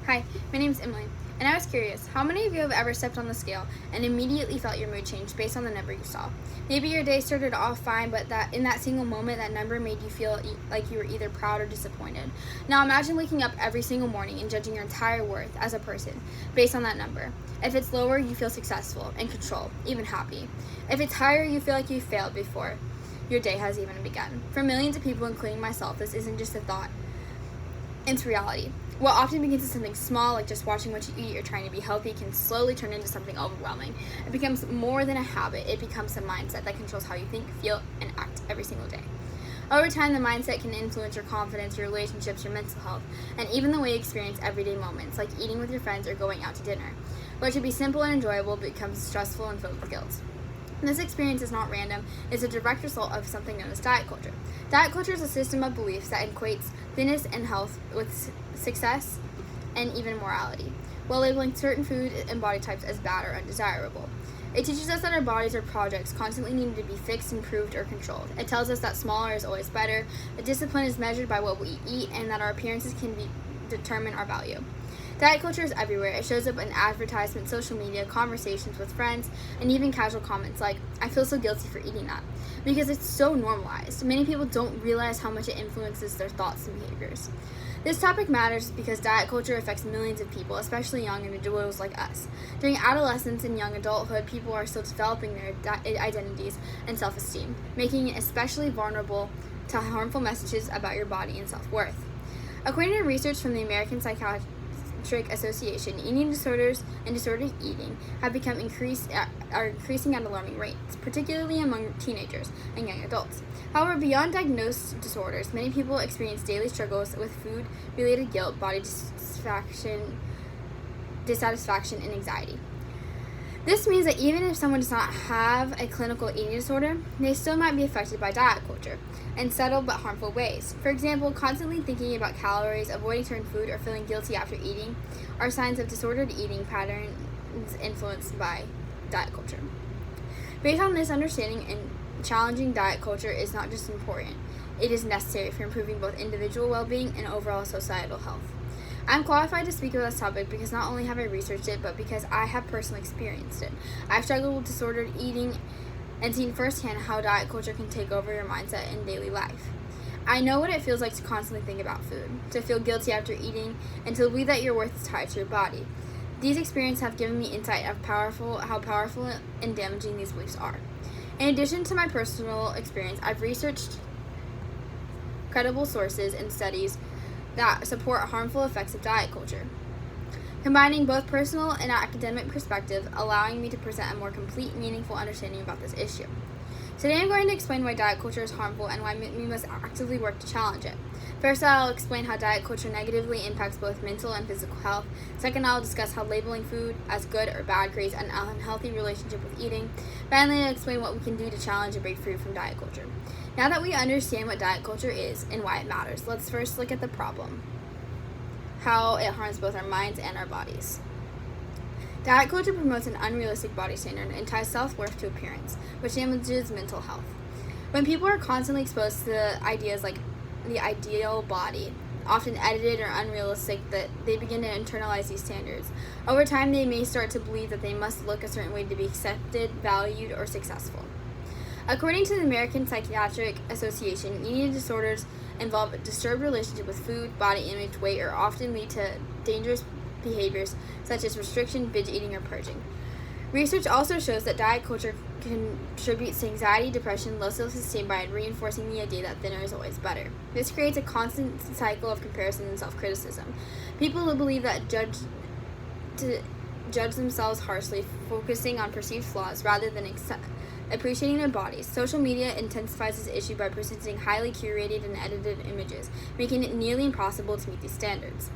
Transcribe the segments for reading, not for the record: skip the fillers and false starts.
Hi, my name's Emily, and I was curious, how many of you have ever stepped on the scale and immediately felt your mood change based on the number you saw? Maybe your day started off fine, but that in that single moment, that number made you feel like you were either proud or disappointed. Now imagine waking up every single morning and judging your entire worth as a person based on that number. If it's lower, you feel successful, in control, even happy. If it's higher, you feel like you failed before your day has even begun. For millions of people, including myself, this isn't just a thought, it's reality. What often begins as something small, like just watching what you eat or trying to be healthy, can slowly turn into something overwhelming. It becomes more than a habit. It becomes a mindset that controls how you think, feel, and act every single day. Over time, the mindset can influence your confidence, your relationships, your mental health, and even the way you experience everyday moments, like eating with your friends or going out to dinner. What should be simple and enjoyable becomes stressful and filled with guilt. This experience is not random. It's a direct result of something known as diet culture. Diet culture is a system of beliefs that equates fitness and health with success and even morality, while labeling certain food and body types as bad or undesirable. It teaches us that our bodies are projects constantly needing to be fixed, improved, or controlled. It tells us that smaller is always better, that discipline is measured by what we eat, and that our appearances can determine our value. Diet culture is everywhere. It shows up in advertisements, social media, conversations with friends, and even casual comments like, "I feel so guilty for eating that," because it's so normalized. Many people don't realize how much it influences their thoughts and behaviors. This topic matters because diet culture affects millions of people, especially young individuals like us. During adolescence and young adulthood, people are still developing their identities and self-esteem, making it especially vulnerable to harmful messages about your body and self-worth. According to research from the American Psychiatric Association, eating disorders and disordered eating have become increasing at alarming rates, particularly among teenagers and young adults. However, beyond diagnosed disorders, many people experience daily struggles with food-related guilt, body dissatisfaction, and anxiety. This means that even if someone does not have a clinical eating disorder, they still might be affected by diet culture in subtle but harmful ways. For example, constantly thinking about calories, avoiding certain food, or feeling guilty after eating are signs of disordered eating patterns influenced by diet culture. Based on this understanding, and challenging diet culture is not just important, it is necessary for improving both individual well-being and overall societal health. I'm qualified to speak about this topic because not only have I researched it, but because I have personally experienced it. I've struggled with disordered eating and seen firsthand how diet culture can take over your mindset in daily life. I know what it feels like to constantly think about food, to feel guilty after eating, and to believe that your worth is tied to your body. These experiences have given me insight of how powerful and damaging these beliefs are. In addition to my personal experience, I've researched credible sources and studies that support harmful effects of diet culture, combining both personal and academic perspective, allowing me to present a more complete, meaningful understanding about this issue. Today I'm going to explain why diet culture is harmful and why we must actively work to challenge it. First, I'll explain how diet culture negatively impacts both mental and physical health. Second, I'll discuss how labeling food as good or bad creates an unhealthy relationship with eating. Finally, I'll explain what we can do to challenge and break free from diet culture. Now that we understand what diet culture is and why it matters, let's first look at the problem: how it harms both our minds and our bodies. Diet culture promotes an unrealistic body standard and ties self-worth to appearance, which damages mental health. When people are constantly exposed to ideas like the ideal body, often edited or unrealistic, that they begin to internalize these standards. Over time, they may start to believe that they must look a certain way to be accepted, valued, or successful. According to the American Psychiatric Association, eating disorders involve a disturbed relationship with food, body image, weight, or often lead to dangerous behaviors such as restriction, binge eating, or purging. Research also shows that diet culture contributes to anxiety, depression, low self-esteem by reinforcing the idea that thinner is always better. This creates a constant cycle of comparison and self-criticism. People will believe that judge themselves harshly, focusing on perceived flaws rather than appreciating their bodies. Social media intensifies this issue by presenting highly curated and edited images, making it nearly impossible to meet these standards.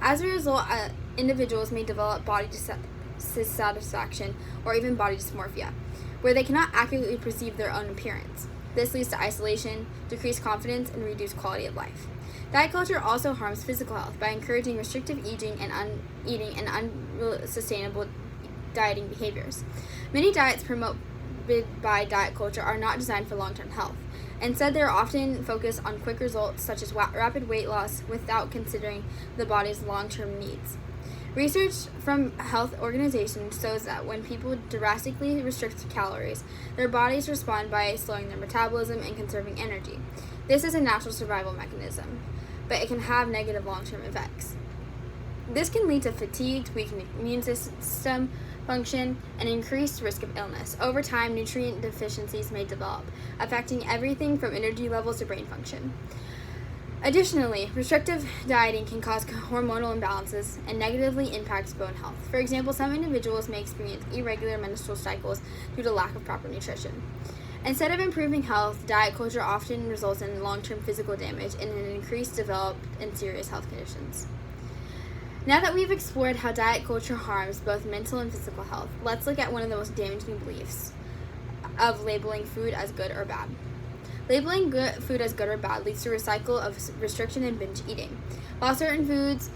As a result, individuals may develop body dissatisfaction or even body dysmorphia, where they cannot accurately perceive their own appearance. This leads to isolation, decreased confidence, and reduced quality of life. Diet culture also harms physical health by encouraging restrictive eating and unsustainable dieting behaviors. Many diets promoted by diet culture are not designed for long-term health. Instead, they are often focused on quick results such as rapid weight loss without considering the body's long-term needs. Research from health organizations shows that when people drastically restrict calories, their bodies respond by slowing their metabolism and conserving energy. This is a natural survival mechanism, but it can have negative long-term effects. This can lead to fatigue, weakened immune system function, and increased risk of illness. Over time, nutrient deficiencies may develop, affecting everything from energy levels to brain function. Additionally, restrictive dieting can cause hormonal imbalances and negatively impact bone health. For example, some individuals may experience irregular menstrual cycles due to lack of proper nutrition. Instead of improving health, diet culture often results in long-term physical damage and an increased developed and serious health conditions. Now that we've explored how diet culture harms both mental and physical health, let's look at one of the most damaging beliefs of labeling food as good or bad. Labeling food as good or bad leads to a cycle of restriction and binge eating. When certain foods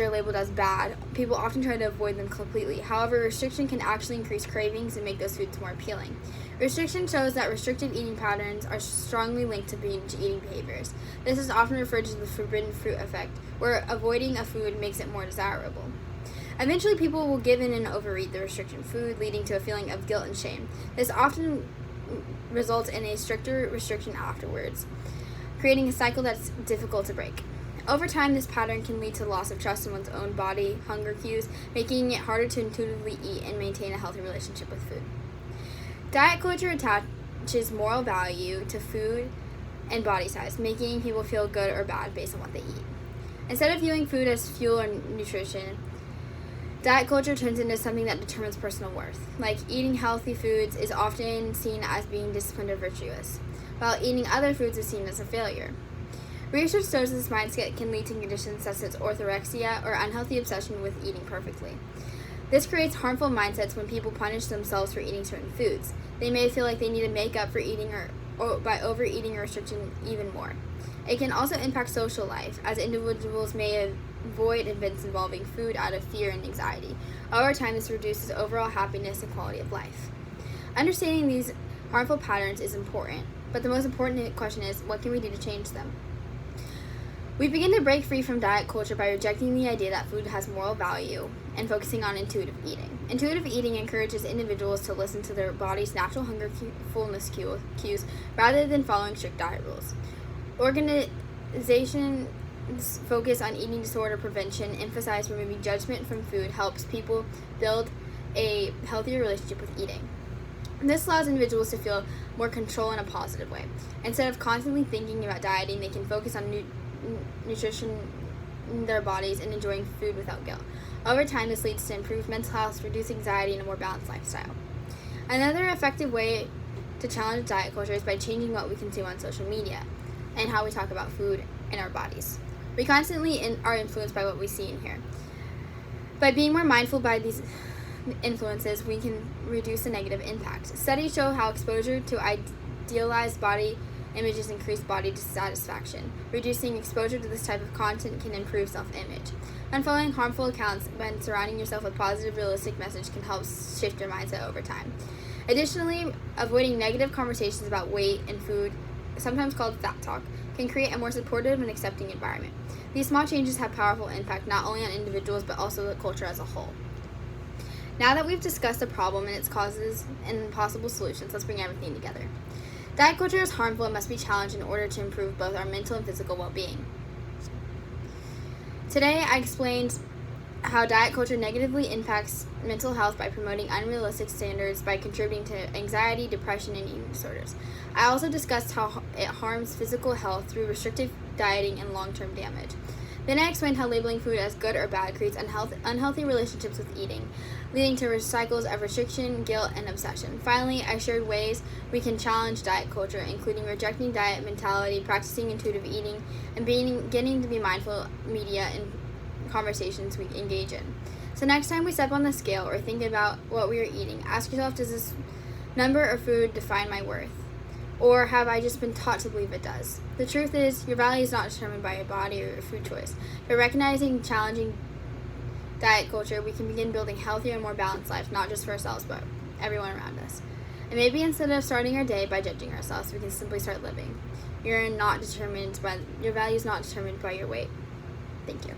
are labeled as bad, people often try to avoid them completely. However, restriction can actually increase cravings and make those foods more appealing. Restriction shows that restrictive eating patterns are strongly linked to binge eating behaviors. This is often referred to the forbidden fruit effect, where avoiding a food makes it more desirable. Eventually, people will give in and overeat the restricted food, leading to a feeling of guilt and shame. This often results in a stricter restriction afterwards, creating a cycle that's difficult to break. Over time, this pattern can lead to loss of trust in one's own body, hunger cues, making it harder to intuitively eat and maintain a healthy relationship with food. Diet culture attaches moral value to food and body size, making people feel good or bad based on what they eat. Instead of viewing food as fuel or nutrition, diet culture turns into something that determines personal worth. Like eating healthy foods is often seen as being disciplined or virtuous, while eating other foods is seen as a failure. Research shows this mindset can lead to conditions such as orthorexia or unhealthy obsession with eating perfectly. This creates harmful mindsets when people punish themselves for eating certain foods. They may feel like they need to make up for eating or by overeating or restricting even more. It can also impact social life, as individuals may avoid events involving food out of fear and anxiety. Over time, this reduces overall happiness and quality of life. Understanding these harmful patterns is important, but the most important question is, what can we do to change them? We begin to break free from diet culture by rejecting the idea that food has moral value and focusing on intuitive eating. Intuitive eating encourages individuals to listen to their body's natural hunger fullness cues rather than following strict diet rules. Organizations focus on eating disorder prevention, emphasize removing judgment from food, helps people build a healthier relationship with eating. This allows individuals to feel more control in a positive way. Instead of constantly thinking about dieting, they can focus on nutrition in their bodies and enjoying food without guilt. Over time, this leads to improved mental health, reduced anxiety, and a more balanced lifestyle. Another effective way to challenge diet culture is by changing what we consume on social media and how we talk about food and our bodies. We constantly are influenced by what we see and hear. By being more mindful by these influences, we can reduce the negative impact. Studies show how exposure to idealized body images increase body dissatisfaction. Reducing exposure to this type of content can improve self-image. Unfollowing harmful accounts and surrounding yourself with positive, realistic message can help shift your mindset over time. Additionally, avoiding negative conversations about weight and food, sometimes called fat talk, can create a more supportive and accepting environment. These small changes have powerful impact not only on individuals but also the culture as a whole. Now that we've discussed the problem and its causes and possible solutions, let's bring everything together. Diet culture is harmful and must be challenged in order to improve both our mental and physical well-being. Today, I explained how diet culture negatively impacts mental health by promoting unrealistic standards, by contributing to anxiety, depression, and eating disorders. I also discussed how it harms physical health through restrictive dieting and long-term damage. Then I explained how labeling food as good or bad creates unhealthy relationships with eating, leading to cycles of restriction, guilt, and obsession. Finally, I shared ways we can challenge diet culture, including rejecting diet mentality, practicing intuitive eating, and beginning to be mindful of media and conversations we engage in. So next time we step on the scale or think about what we are eating, ask yourself, does this number of food define my worth? Or have I just been taught to believe it does? The truth is, your value is not determined by your body or your food choice. By recognizing and challenging diet culture, we can begin building healthier and more balanced lives, not just for ourselves, but everyone around us. And maybe instead of starting our day by judging ourselves, we can simply start living. Your value is not determined by your weight. Thank you.